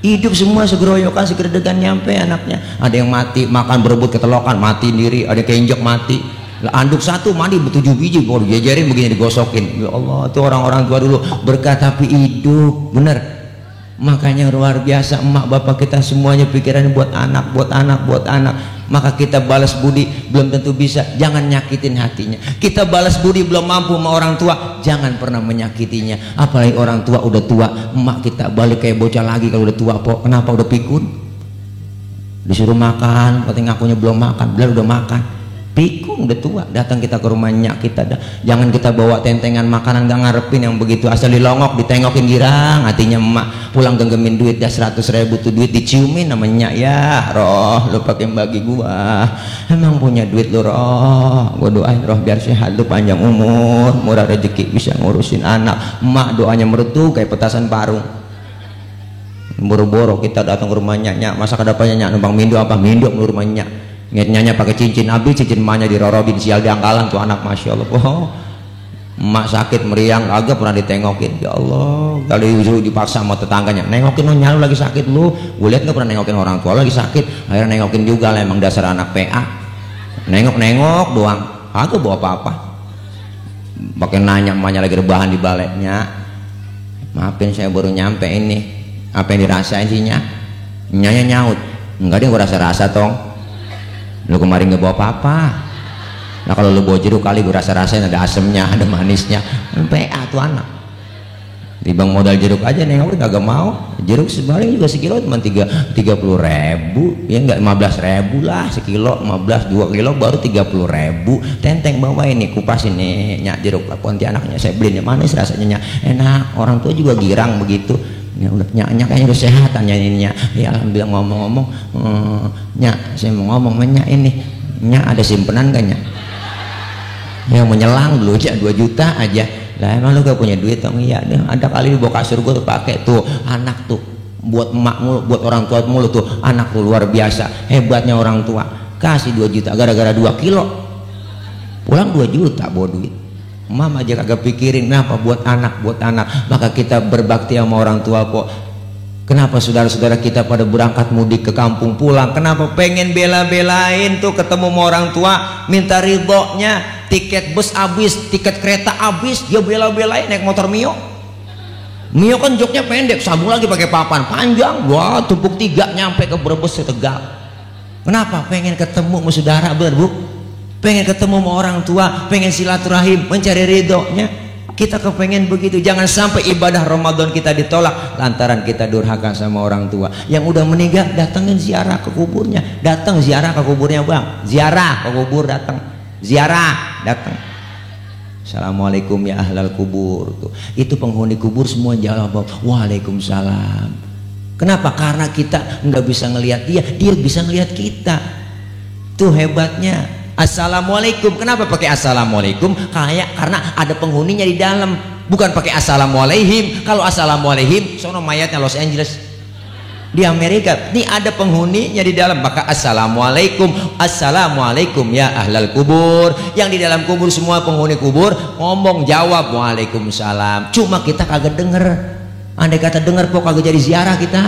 hidup semua segeroyokan segerdegan nyampe anaknya. Ada yang mati makan berebut ketelokan mati sendiri, ada keinjek mati lah, anduk 1 mandi 7 biji baru jajarin begini digosokin. Ya Allah, tuh orang-orang tua dulu berkah tapi hidup bener. Makanya luar biasa, emak bapak kita semuanya pikirannya buat anak. Maka kita balas budi belum tentu bisa, jangan nyakitin hatinya. Kita balas budi belum mampu sama orang tua, jangan pernah menyakitinya. Apalagi orang tua udah tua, emak kita balik kayak bocah lagi kalau udah tua po. Kenapa? Udah pikun, disuruh makan katanya ngakunya belum makan, belar udah makan, pikun udah tua. Datang kita ke rumahnya kita jangan kita bawa tentengan makanan, gak ngarepin yang begitu, asal dilongok ditengokin girang hatinya emak. Pulang genggemin duit dah 100.000 tuh duit diciumin namanya. Ya roh lu pakai bagi gua, emang punya duit lu roh, gua doain roh biar sehat lu, panjang umur, murah rezeki, bisa ngurusin anak. Emak doanya meretu kayak petasan parung. Boro-boro kita datang ke rumahnya, nyak masa kedepannya nyak numpang mindo apa mindo ke rumahnya. Ngetnya pakai cincin abi, cincin emaknya dirorobin sial diangkalan tuh anak, masya Allah. Emak sakit meriang agak pernah ditengokin. Ya Allah, kali dipaksa sama tetangganya nengokin, lo nyalu lagi sakit lu, gue lihat nggak pernah nengokin orang tua lagi sakit, akhirnya nengokin juga lah. Emang dasar anak PA, nengok doang agak bawa apa-apa. Pakai nanya emaknya lagi rebahan di baletnya, maafin saya baru nyampe ini, apa yang dirasain sih nyak? Nyanya nyaut, enggak dia gue rasa-rasa tong, lu kemarin nggak bawa apa-apa. Nah kalau lu bawa jeruk kali gue rasa-rasain ada asemnya, ada manisnya. PA tuh anak. Dibang modal jeruk aja nengok kagak mau. Jeruk sebaliknya juga sekilo cuma 30.000, ya enggak 15.000 lah sekilo, 2 kilo baru 30.000. Tenteng bawa ini kupas ini nyak jeruk Pontianaknya saya beliin, manis rasanya nyak, enak. Orang tua juga girang begitu. Ya udah nyak kayaknya udah sehatan nyanyinya. Ya alhamdulillah. Ngomong-ngomong nyak saya mau ngomong nyak ini, nyak ada simpenan gak nyak? Yang menyelang dulu aja 2 juta aja lah. Emang lu gak punya duit dong? Iya ada kali dibawa kasur gue tuh pakai tuh anak tuh buat emak mulu, buat orang tua mulu tuh anak tuh. Luar biasa hebatnya orang tua, kasih 2 juta gara-gara 2 kilo pulang 2 juta bawa duit. Mama aja kagak pikirin kenapa buat anak. Maka kita berbakti sama orang tua kok. Kenapa saudara-saudara kita pada berangkat mudik ke kampung pulang? Kenapa pengen bela-belain tuh ketemu sama orang tua, minta ridhonya, tiket bus habis, tiket kereta habis, dia bela-belain naik motor Mio. Mio kan joknya pendek, sambung lagi pakai papan panjang, wah tumpuk 3 nyampe ke Brebes Tegal. Kenapa? Pengen ketemu sama saudara, bener bu? Pengen ketemu sama orang tua, pengen silaturahim, mencari ridhonya. Kita kepengen begitu. Jangan sampai ibadah Ramadan kita ditolak lantaran kita durhaka sama orang tua. Yang udah meninggal datangin ziarah ke kuburnya. Datang ziarah ke kuburnya bang. Ziarah ke kubur datang. Ziarah datang. Assalamualaikum ya ahlal kubur. Itu penghuni kubur semua jawab waalaikumsalam. Kenapa? Karena kita nggak bisa ngelihat dia, dia bisa ngelihat kita. Tuh hebatnya. Assalamualaikum. Kenapa pakai assalamualaikum? Karena ada penghuninya di dalam, bukan pakai assalamualaikum. Kalau assalamualaikum sono mayatnya Los Angeles di Amerika. Ini ada penghuninya di dalam, maka assalamualaikum. Assalamualaikum ya ahlal kubur. Yang di dalam kubur semua penghuni kubur ngomong jawab waalaikumsalam. Cuma kita kagak denger. Andai kata denger kok kagak jadi ziarah kita.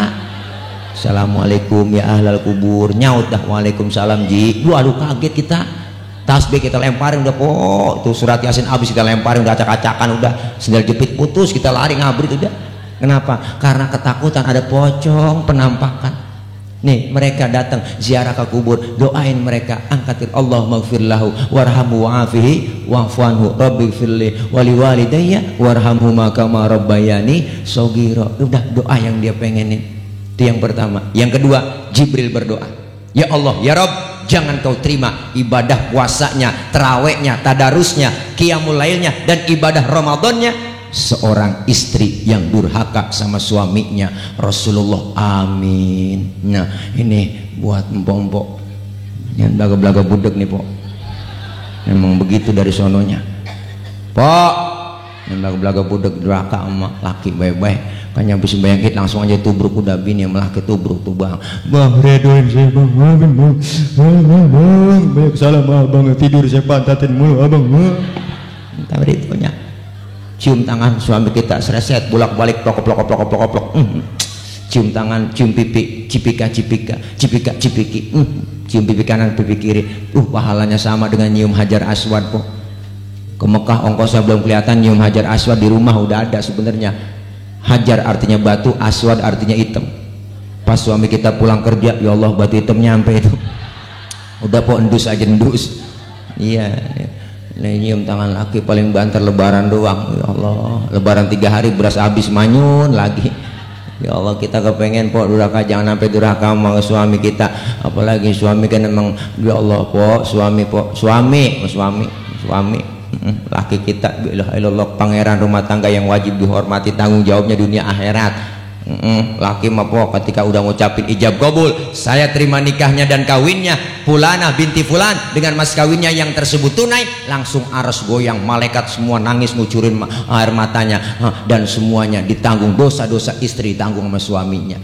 Assalamualaikum ya ahlal kubur, nyaut dah waalaikumsalam ji. Aduh kaget kita. Tasbih kita lemparin udah kok, tuh surat Yasin habis kita lemparin udah acak-acakan, udah sendal jepit putus kita lari ngabrit udah. Kenapa? Karena ketakutan ada pocong penampakan. Nih mereka datang ziarah ke kubur, doain mereka, angkatin Allah maghfir lahu warhamu wa'afihi wa'fuanhu rabbighfirli wali walidayya warhamhuma kama rabbayani shaghira. Udah doa yang dia pengenin. Itu yang pertama. Yang kedua, Jibril berdoa, ya Allah ya Rabb, jangan kau terima ibadah puasanya, terawihnya, tadarusnya, qiyamul lailnya, dan ibadah Ramadannya seorang istri yang durhaka sama suaminya. Rasulullah amin. Nah ini buat empok-empok yang belaga-belaga budek nih pok, memang begitu dari sononya pok, yang belaga-belaga budek durhaka sama laki baik-baik. Kayaknya habis bayangin langsung aja tubruk udah bini yang melaki tubruk tuh bang redoin saya bang banyak salah bang tidur saya pantatin mulu abang tapi itunya cium tangan suami kita sereset bolak balik plok cium tangan, cium pipi, cipika cipiki cium pipi kanan pipi kiri pahalanya sama dengan nyium Hajar Aswad kok. Ke Mekah ongkosnya belum kelihatan, nyium Hajar Aswad di rumah udah ada sebenarnya. Hajar artinya batu, aswad artinya hitam. Pas suami kita pulang kerja, ya Allah batu hitam nyampe itu. Udah kok endus aja endus. Iya. Nyium tangan laki paling banter lebaran doang. Ya Allah, lebaran 3 hari beras habis manyun lagi. Ya Allah kita kepengen pok durhaka, jangan sampai durhaka sama suami kita. Apalagi suami kan emang ya Allah pok suami laki kita billahi pangeran rumah tangga yang wajib dihormati, tanggung jawabnya dunia akhirat. Laki mah pok ketika udah ngucapin ijab kabul, saya terima nikahnya dan kawinnya Fulanah binti Fulan dengan mas kawinnya yang tersebut tunai, langsung aras goyang, malaikat semua nangis ngucurin air matanya, dan semuanya ditanggung. Dosa-dosa istri ditanggung sama suaminya.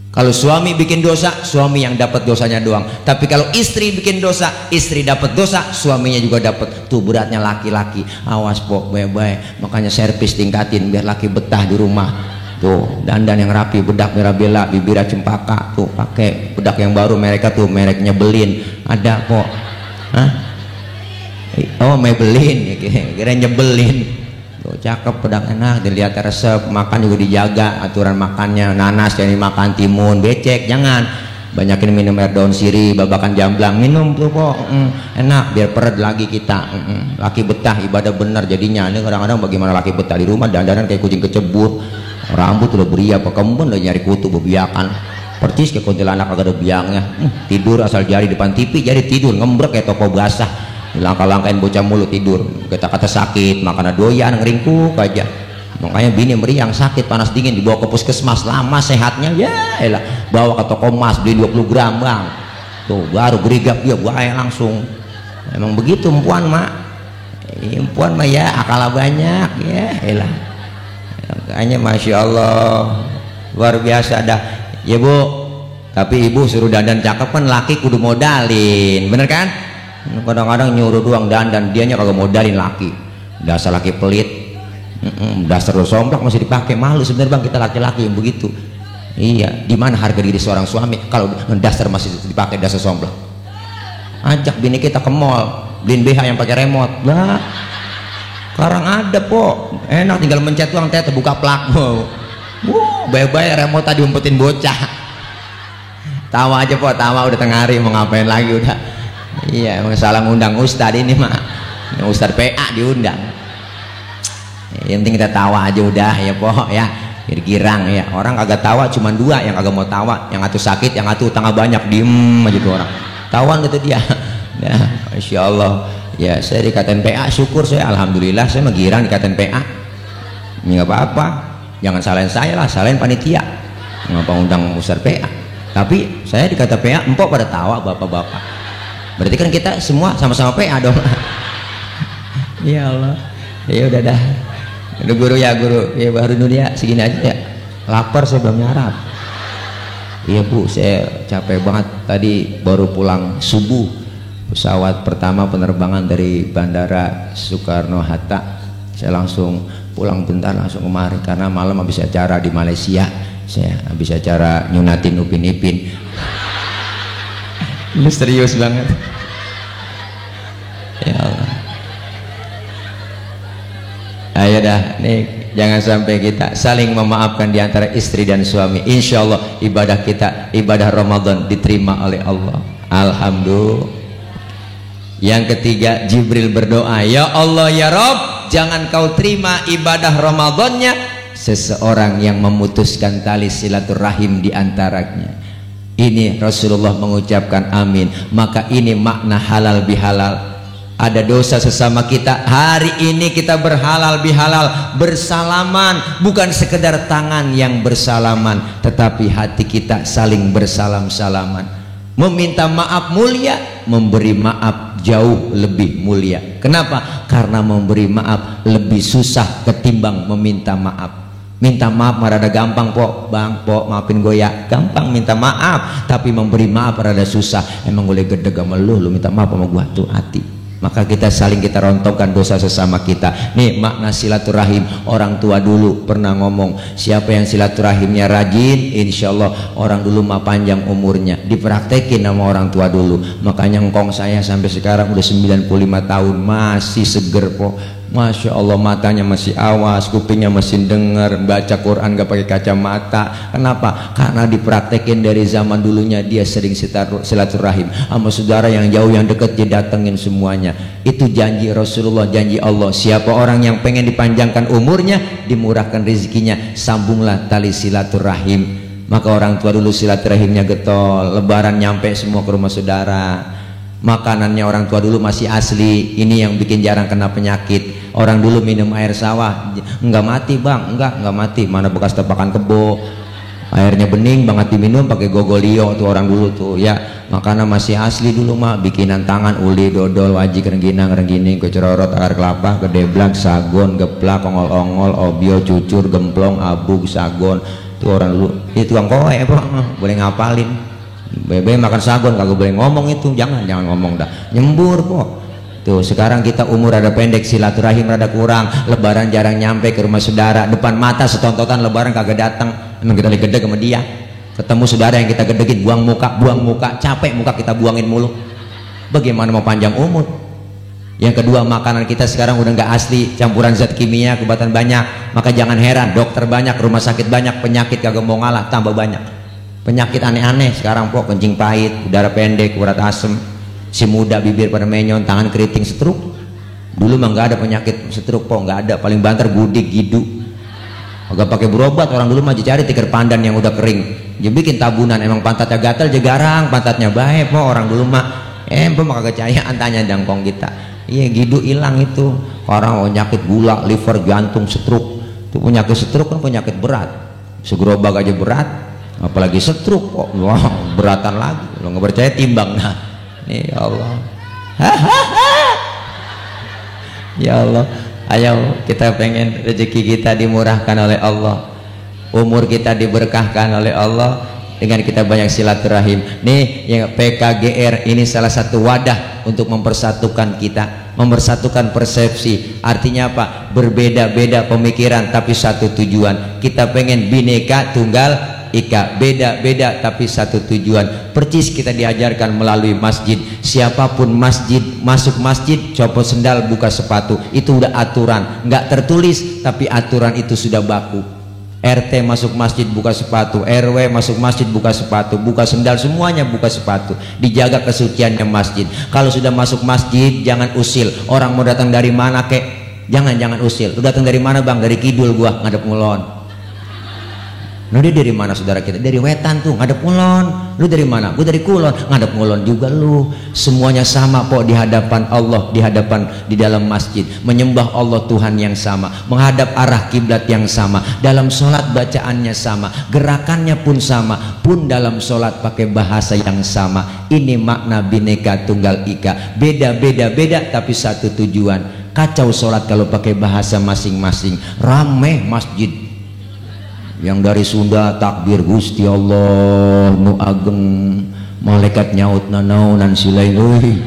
Kalau suami bikin dosa, suami yang dapat dosanya doang. Tapi kalau istri bikin dosa, istri dapat dosa, suaminya juga dapat. Tuh beratnya laki-laki. Awas pok, baik-baik. Makanya servis tingkatin biar laki betah di rumah. Tuh dandan yang rapi, bedak merah bela, bibirnya cempaka. Tuh pakai bedak yang baru mereka tuh mereknya Belin. Ada pok. Hah? Oh Maybelline, kira nyebelin. Tuh cakep, pedang enak, dilihat resep, makan juga dijaga aturan makannya. Nanas jangan dimakan, timun, becek jangan. Banyakin minum air daun sirih, babakan jamblang, minum tuh kok enak biar peret lagi kita. Laki betah ibadah bener jadinya. Ini kadang-kadang bagaimana laki betah di rumah dandanan kayak kucing kecebur, rambut udah beri apa kembun udah nyari kutu bebiakan, percis kayak kuntilanak agak ada biangnya. Tidur asal jari depan TV jadi tidur ngembrek kayak toko basah. Langkah-langkahin bocah mulu tidur, kata-kata sakit, makanya doyan ngeringkuk aja. Makanya bini meriang sakit panas dingin dibawa ke puskesmas, lama sehatnya ya elah, bawa ke toko emas beli 20 gram bang, tuh baru gerigap dia bahaya langsung. Emang begitu empuan mak ya akal banyak ya elah. Makanya masya Allah luar biasa dah ya bu. Tapi ibu suruh dandan cakep kan laki kudu modalin, bener kan? Kadang-kadang nyuruh doang dandan, dianya kagak modalin laki. Dasar laki pelit, dasar lo somplak masih dipakai, malu sebenarnya bang kita laki-laki yang begitu. Iya, di mana harga diri seorang suami kalau dasar masih dipakai dasar sombong? Ajak bini kita ke mall, beliin BH yang pakai remote. Lah, sekarang ada po, enak tinggal mencet uang tete buka plak. Bye-bye remote tadi umpetin bocah. Tawa aja po, tawa udah tengah hari mau ngapain lagi udah. Iya, emang salah ngundang ustad ini mah. Ustad PA diundang. Yang penting kita tawa aja udah ya po ya. Girang ya, orang kagak tawa cuma dua yang kagak mau tawa, yang atu sakit, yang atu utangnya banyak, diem aja tuh orang tawan gitu dia. Nah, Masya Allah ya, saya dikatain PA syukur saya, alhamdulillah saya girang dikatain PA. Nggak apa-apa, jangan salahin saya lah, salahin panitia ngapa undang besar PA. Tapi saya dikata PA, empok pada tawa bapak-bapak, berarti kan kita semua sama-sama PA dong. Ya Allah, ya udah dah. Udah guru ya guru, ya baru dunia segini aja ya. Lapar saya belum nyarap. Iya bu, saya capek banget tadi baru pulang subuh. Pesawat pertama penerbangan dari Bandara Soekarno Hatta. Saya langsung pulang bentar langsung kemari karena malam habis acara di Malaysia. Saya habis acara nyunatin Upin Ipin. Ini serius banget. Ya Allah. Ayo dah, nih jangan sampai kita saling memaafkan di antara istri dan suami. Insya Allah ibadah kita, ibadah Ramadan diterima oleh Allah. Alhamdulillah. Yang ketiga, Jibril berdoa, ya Allah ya Rabb, jangan kau terima ibadah Ramadannya seseorang yang memutuskan tali silaturahim di antaranya. Ini Rasulullah mengucapkan amin. Maka ini makna halal bihalal. Ada dosa sesama kita, hari ini kita berhalal bihalal, bersalaman, bukan sekedar tangan yang bersalaman, tetapi hati kita saling bersalam-salaman. Meminta maaf mulia, memberi maaf jauh lebih mulia. Kenapa? Karena memberi maaf lebih susah ketimbang meminta maaf. Minta maaf rada gampang po, bang po maafin gue ya, gampang minta maaf. Tapi memberi maaf rada susah. Emang gue gedeg sama lu minta maaf sama gue tuh hati. Maka kita saling kita rontokkan dosa sesama kita. Nih makna silaturahim. Orang tua dulu pernah ngomong, siapa yang silaturahimnya rajin, insya Allah orang dulu mah panjang umurnya. Dipraktekin sama orang tua dulu. Makanya ngkong saya sampai sekarang udah 95 tahun masih seger po. Masya Allah, matanya masih awas, kupingnya masih dengar, baca Quran gak pakai kacamata. Kenapa? Karena dipraktekin dari zaman dulunya. Dia sering silaturahim sama saudara yang jauh yang dekat, dia datengin semuanya. Itu janji Rasulullah, janji Allah. Siapa orang yang pengen dipanjangkan umurnya, dimurahkan rezekinya, sambunglah tali silaturahim. Maka orang tua dulu silaturahimnya getol. Lebaran nyampe semua ke rumah saudara. Makanannya orang tua dulu masih asli. Ini yang bikin jarang kena penyakit. Orang dulu minum air sawah enggak mati bang, enggak mati. Mana bekas tebakan kebo, airnya bening banget diminum pakai gogolio tuh orang dulu tuh ya. Makanan masih asli dulu mah, bikinan tangan, uli, dodol, wajik, rengginang, renggining, kecerorot, akar kelapa, gedeblak, sagon, geplak, ongol-ongol, obio, cucur, gemplong, abug, sagon. Tuh orang dulu itu tukang kowe bang, boleh ngapalin. Bebe makan sagon kagak boleh ngomong itu, jangan ngomong dah, nyembur kok. Tuh sekarang kita umur rada pendek, silaturahim rada kurang, lebaran jarang nyampe ke rumah saudara, depan mata setontotan lebaran kagak datang. Emang kita lagi gedeg sama dia, ketemu saudara yang kita gedegin, buang muka, capek muka kita buangin mulu. Bagaimana mau panjang umur? Yang kedua, makanan kita sekarang udah nggak asli, campuran zat kimia, kebatan banyak. Maka jangan heran, dokter banyak, rumah sakit banyak, penyakit kagak mau ngalah, tambah banyak. Penyakit aneh-aneh sekarang po, kencing pahit, udara pendek, urat asem, si muda bibir pada menyon, tangan keriting, stroke. Dulu mah nggak ada penyakit stroke po, nggak ada. Paling banter gudik, gidu. Agak pakai berobat, orang dulu mah cari tikar pandan yang udah kering, dia bikin tabunan. Emang pantatnya gatal, jagarang, pantatnya baik po orang dulu mah. Mah kagak cahayaan, tanya dangkong kita. Iya gidu hilang itu. Orang penyakit gula, liver, jantung, stroke. Itu penyakit stroke kan penyakit berat. Segerobak aja berat, apalagi stroke kok. Wah, beratan lagi. Lo nggak percaya timbang nah. Nih ya Allah. Ya Allah, ayo kita pengen rezeki kita dimurahkan oleh Allah, umur kita diberkahkan oleh Allah dengan kita banyak silaturahim. Nih yang PKGR ini salah satu wadah untuk mempersatukan kita, mempersatukan persepsi. Artinya apa? Berbeda-beda pemikiran tapi satu tujuan. Kita pengen Bhinneka Tunggal ika. Beda-beda tapi satu tujuan. Percis kita diajarkan melalui masjid. Siapapun masjid, masuk masjid, copot sendal, buka sepatu. Itu udah aturan, nggak tertulis tapi aturan itu sudah baku. RT masuk masjid buka sepatu, RW masuk masjid buka sepatu, buka sendal, semuanya buka sepatu. Dijaga kesuciannya masjid. Kalau sudah masuk masjid jangan usil. Orang mau datang dari mana kek, jangan usil. Lu datang dari mana bang? Dari kidul gua, ngadep ngulon. Nah dia dari mana saudara kita? Dari wetan tuh, ngadep ngulon. Lu dari mana? Gua dari kulon, ngadep ngulon juga lu. Semuanya sama kok di hadapan Allah, di dalam masjid. Menyembah Allah Tuhan yang sama, menghadap arah kiblat yang sama. Dalam sholat bacaannya sama, gerakannya pun sama. Pun dalam sholat pakai bahasa yang sama. Ini makna Bhinneka Tunggal Ika. Beda tapi satu tujuan. Kacau sholat kalau pakai bahasa masing-masing. Rame masjid. Yang dari Sunda takbir Gusti Allah nu ageng, malaikat nyaut nanaunan silain euy.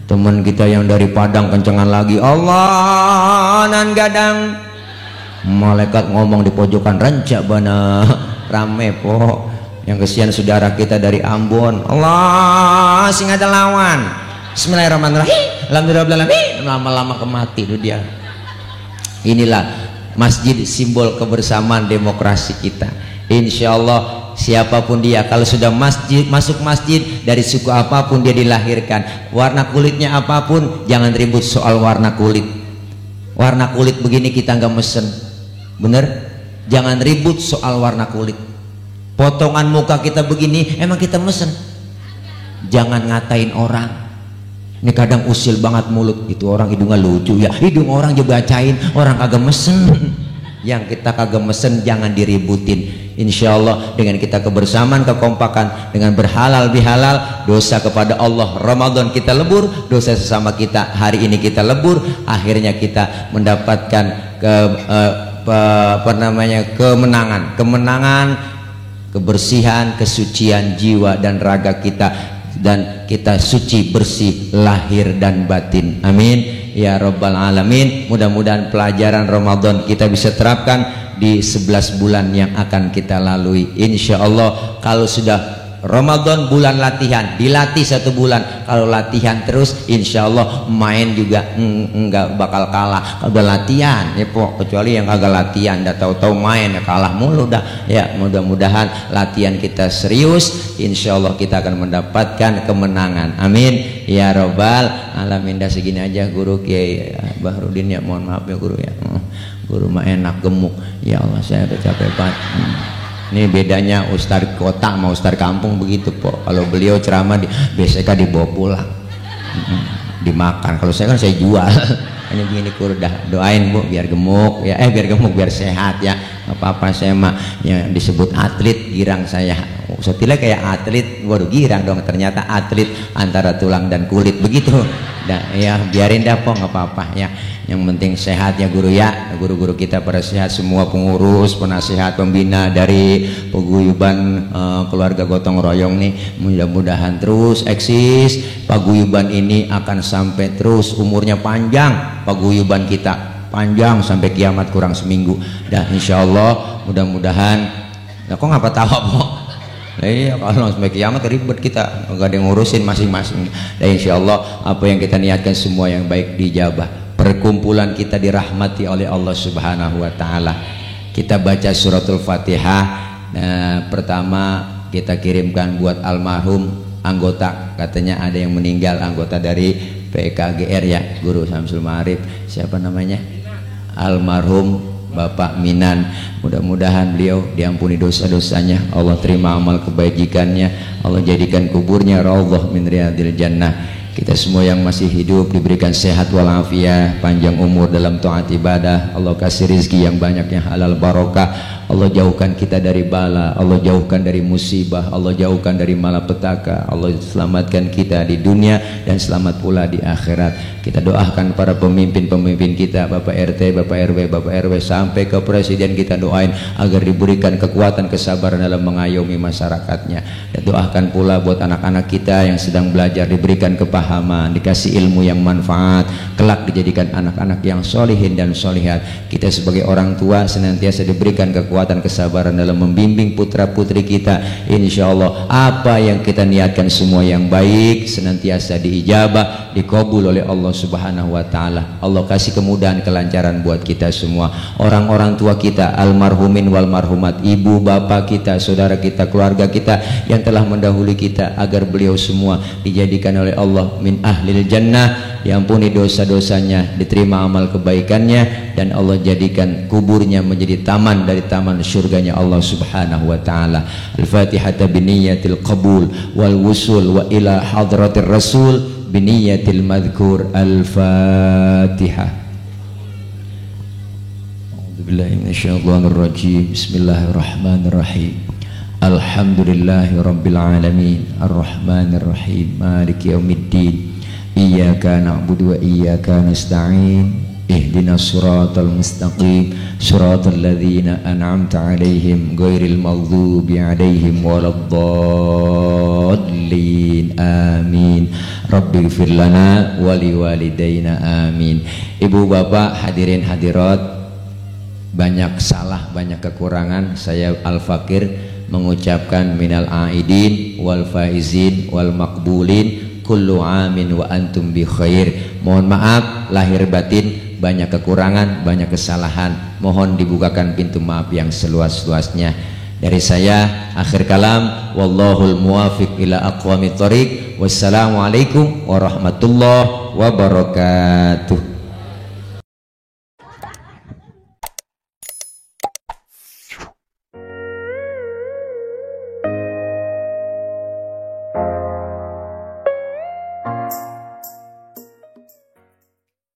Teman kita yang dari Padang kencengan lagi Allah nan gadang, malaikat ngomong di pojokan rancak bana. Rame po. Yang kesian saudara kita dari Ambon, Allah sing ada lawan. Bismillahirrahmanirrahim. Alhamdulillah, lama-lama kemati itu dia. Inilah masjid, simbol kebersamaan demokrasi kita. Insya Allah siapapun dia, kalau sudah masuk masjid, dari suku apapun dia dilahirkan, warna kulitnya apapun, jangan ribut soal warna kulit. Warna kulit begini kita nggak mesen, bener? Jangan ribut soal warna kulit. Potongan muka kita begini, emang kita mesen? Jangan ngatain orang. Ini kadang usil banget mulut, itu orang hidungnya lucu ya, hidung orang juga bacain, orang kagak mesen. Yang kita kagak mesen jangan diributin. Insya Allah dengan kita kebersamaan, kekompakan, dengan berhalal bihalal, dosa kepada Allah Ramadan kita lebur, dosa sesama kita hari ini kita lebur, akhirnya kita mendapatkan kemenangan, kebersihan, kesucian jiwa dan raga kita, dan kita suci bersih lahir dan batin. Amin ya rabbal alamin. Mudah-mudahan pelajaran Ramadan kita bisa terapkan di 11 bulan yang akan kita lalui. Insya Allah kalau sudah Ramadan bulan latihan, dilatih 1 bulan. Kalau latihan terus, insya Allah main juga enggak bakal kalah. Kalau udah latihan, ya pok, kecuali yang kagak latihan, udah tahu-tahu main ya kalah mulu dah. Ya mudah-mudahan latihan kita serius, insya Allah kita akan mendapatkan kemenangan. Amin ya robbal alamin. Dah segini aja guru Kiai Bahrudin ya, mohon maaf ya guru ya. Guru mah enak gemuk. Ya Allah saya udah capek banget. Ini bedanya ustaz kota sama ustaz kampung begitu po. Kalau beliau ceramah biasanya dibawa pulang, dimakan. Kalau saya kan saya jual. Hanya begini kur, dah doain bu biar gemuk ya, biar gemuk biar sehat ya. Apa-apa saya mah yang disebut atlet girang saya. Setilnya kayak atlet, waduh girang dong. Ternyata atlet antara tulang dan kulit begitu. Dah ya biarin dah po, nggak apa-apa ya. Yang penting sehat ya guru ya. Guru-guru kita pada sehat, semua pengurus, penasihat, pembina dari paguyuban keluarga gotong royong nih, mudah-mudahan terus eksis. Paguyuban ini akan sampai terus, umurnya panjang. Paguyuban kita panjang sampai kiamat kurang seminggu. Dan insya Allah mudah-mudahan. Nah, kok ngapa tahu po? Iya kalau sampai kiamat ribet kita, nggak ada yang ngurusin masing-masing. Dan insya Allah apa yang kita niatkan semua yang baik dijabah. Perkumpulan kita dirahmati oleh Allah Subhanahu wa taala. Kita baca suratul Fatihah. Nah, pertama kita kirimkan buat almarhum anggota, katanya ada yang meninggal anggota dari PKGR ya, Guru Samsul Ma'arif. Siapa namanya? Almarhum Bapak Minan. Mudah-mudahan beliau diampuni dosa-dosanya, Allah terima amal kebajikannya, Allah jadikan kuburnya raudhah min riyadil jannah. Kita semua yang masih hidup diberikan sehat walafiat, panjang umur dalam taat ibadah. Allah kasih rezeki yang banyak, yang halal barokah. Allah jauhkan kita dari bala, Allah jauhkan dari musibah, Allah jauhkan dari malapetaka. Allah selamatkan kita di dunia dan selamat pula di akhirat. Kita doakan para pemimpin-pemimpin kita, Bapak RT, Bapak RW, Bapak RW sampai ke presiden, kita doain agar diberikan kekuatan, kesabaran dalam mengayomi masyarakatnya. Dan doakan pula buat anak-anak kita yang sedang belajar, diberikan kepahaman kefahaman, dikasih ilmu yang manfaat, kelak dijadikan anak-anak yang solihin dan solihat. Kita sebagai orang tua senantiasa diberikan kekuatan kesabaran dalam membimbing putra putri kita. Insya Allah apa yang kita niatkan semua yang baik senantiasa diijabah, dikabul oleh Allah Subhanahu wa Ta'ala. Allah kasih kemudahan kelancaran buat kita semua. Orang-orang tua kita, almarhumin wal marhumat, ibu bapak kita, saudara kita, keluarga kita yang telah mendahului kita, agar beliau semua dijadikan oleh Allah min ahlil jannah, diampuni dosa-dosanya, diterima amal kebaikannya, dan Allah jadikan kuburnya menjadi taman dari taman surganya Allah Subhanahu wa Ta'ala. Al-Fatihata biniyatil qabul wal wusul wa ila hadratir rasul biniyatil madhkur. Al-Fatihah. Bismillahirrahmanirrahim. Alhamdulillahi rabbil alamin, arrahmanir rahim, maliki yaumiddin, iyyaka na'budu wa iyyaka nasta'in, ihdinas siratal mustaqim, siratal ladzina an'amta 'alaihim ghairil maghdubi 'alaihim waladdallin. Amin. Rabbighfir lana wa liwalidayna. Amin. Ibu bapak, hadirin hadirat, banyak salah, banyak kekurangan. Saya Al-Fakir mengucapkan minal aidin wal faizin wal makbulin kullu amin wa antum bi khair. Mohon maaf lahir batin, banyak kekurangan, banyak kesalahan. Mohon dibukakan pintu maaf yang seluas-luasnya. Dari saya akhir kalam, wallahul muwafiq ila aqwamit thoriq. Wassalamualaikum warahmatullahi wabarakatuh.